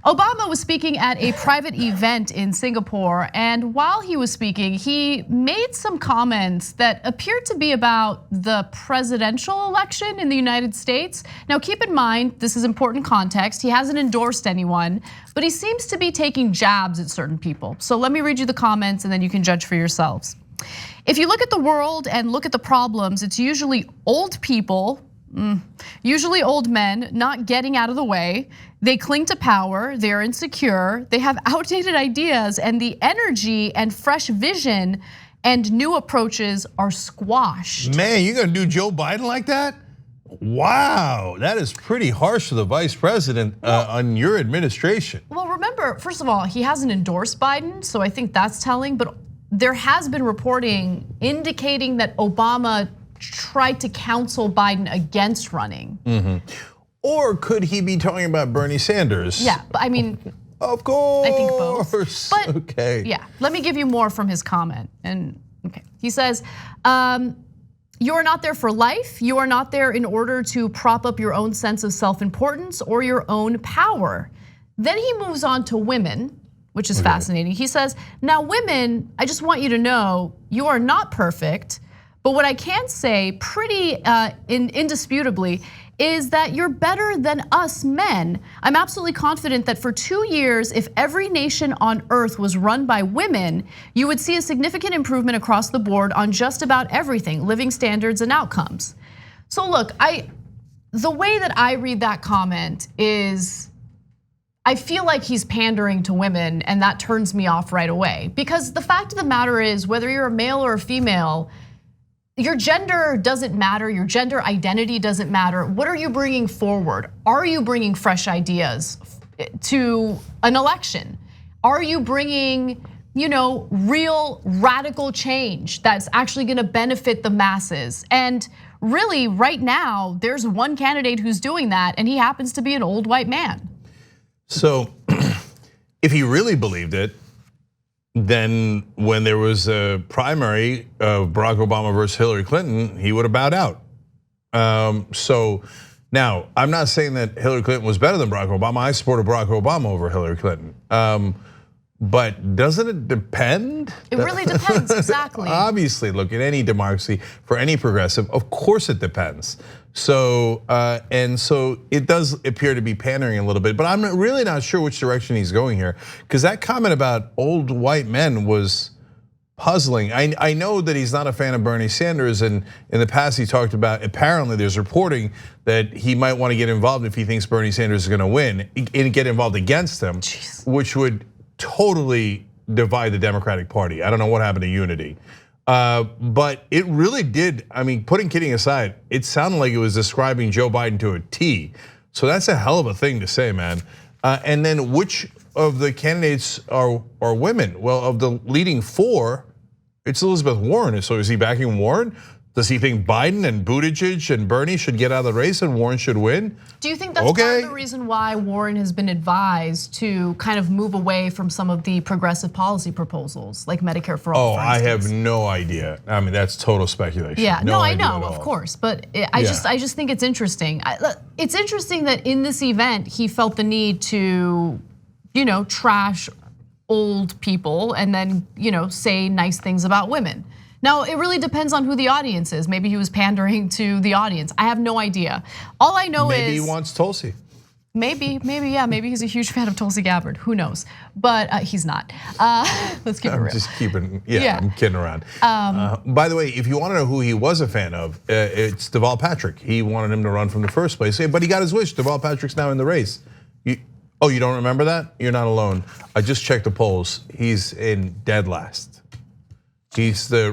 Obama was speaking at a private event in Singapore, and while he was speaking, he made some comments that appeared to be about the presidential election in the United States. Now, keep in mind, this is important context. He hasn't endorsed anyone, but he seems to be taking jabs at certain people. So let me read you the comments and then you can judge for yourselves. If you look at the world and look at the problems, it's usually old people, usually old men, not getting out of the way. They cling to power, they're insecure, they have outdated ideas, and the energy and fresh vision and new approaches are squashed. Man, you're gonna do Joe Biden like that? Wow, that is pretty harsh to the vice president on your administration. Well, remember, first of all, he hasn't endorsed Biden, so I think that's telling, but there has been reporting indicating that Obama tried to counsel Biden against running. Or could he be talking about Bernie Sanders? Yeah, but I mean, of course. I think both. But okay. Yeah, let me give you more from his comment. And okay, he says, you are not there for life. You are not there in order to prop up your own sense of self-importance or your own power. Then he moves on to women, which is fascinating. He says, now women, I just want you to know, you are not perfect. But what I can say pretty indisputably is that you're better than us men. I'm absolutely confident that for 2 years, if every nation on earth was run by women, you would see a significant improvement across the board on just about everything, living standards and outcomes. So look, the way that I read that comment is, I feel like he's pandering to women and that turns me off right away. Because the fact of the matter is, whether you're a male or a female, your gender doesn't matter, your gender identity doesn't matter. What are you bringing forward? Are you bringing fresh ideas to an election? Are you bringing, real radical change that's actually gonna benefit the masses? And really, right now, there's one candidate who's doing that, and he happens to be an old white man. So, if he really believed it, then when there was a primary of Barack Obama versus Hillary Clinton, he would have bowed out. So now, I'm not saying that Hillary Clinton was better than Barack Obama. I supported Barack Obama over Hillary Clinton. But doesn't it depend? It really depends, exactly. Obviously, look, in any democracy, for any progressive, of course it depends. So, and so it does appear to be pandering a little bit, but I'm really not sure which direction he's going here, because that comment about old white men was puzzling. I know that he's not a fan of Bernie Sanders, and in the past he talked about, apparently there's reporting that he might want to get involved if he thinks Bernie Sanders is gonna win, and get involved against him, which would totally divide the Democratic Party. I don't know what happened to unity. But it really did, putting kidding aside, it sounded like it was describing Joe Biden to a T. So that's a hell of a thing to say, man. And then which of the candidates are women? Well, of the leading four, it's Elizabeth Warren. So is he backing Warren? Does he think Biden and Buttigieg and Bernie should get out of the race and Warren should win? Do you think that's part of the reason why Warren has been advised to kind of move away from some of the progressive policy proposals, like Medicare for all? Oh, I have no idea. That's total speculation. Yeah, no, I know, of course, but I just think it's interesting. It's interesting that in this event he felt the need to, trash old people and then, say nice things about women. Now, it really depends on who the audience is. Maybe he was pandering to the audience. I have no idea. All I know is maybe he wants Tulsi. Maybe, yeah, maybe he's a huge fan of Tulsi Gabbard. Who knows? But he's not. Let's keep it real. Just keeping, I'm kidding around. By the way, if you want to know who he was a fan of, it's Deval Patrick. He wanted him to run from the first place, but he got his wish. Deval Patrick's now in the race. You don't remember that? You're not alone. I just checked the polls. He's in dead last. He's I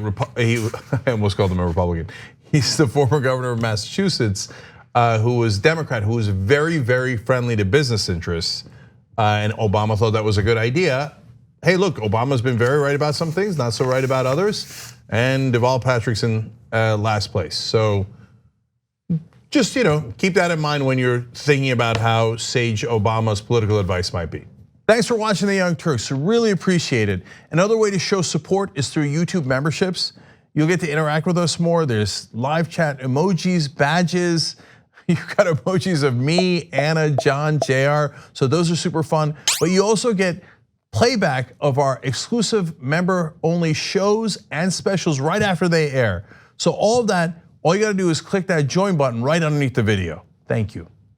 almost called him a Republican. He's the former governor of Massachusetts, who was Democrat, who was very, very friendly to business interests. And Obama thought that was a good idea. Hey, look, Obama's been very right about some things, not so right about others. And Deval Patrick's in last place. So just keep that in mind when you're thinking about how sage Obama's political advice might be. Thanks for watching the Young Turks, really appreciate it. Another way to show support is through YouTube memberships. You'll get to interact with us more. There's live chat, emojis, badges. You've got emojis of me, Anna, John, JR. So those are super fun. But you also get playback of our exclusive member-only shows and specials right after they air. So all of that, all you gotta do is click that join button right underneath the video. Thank you.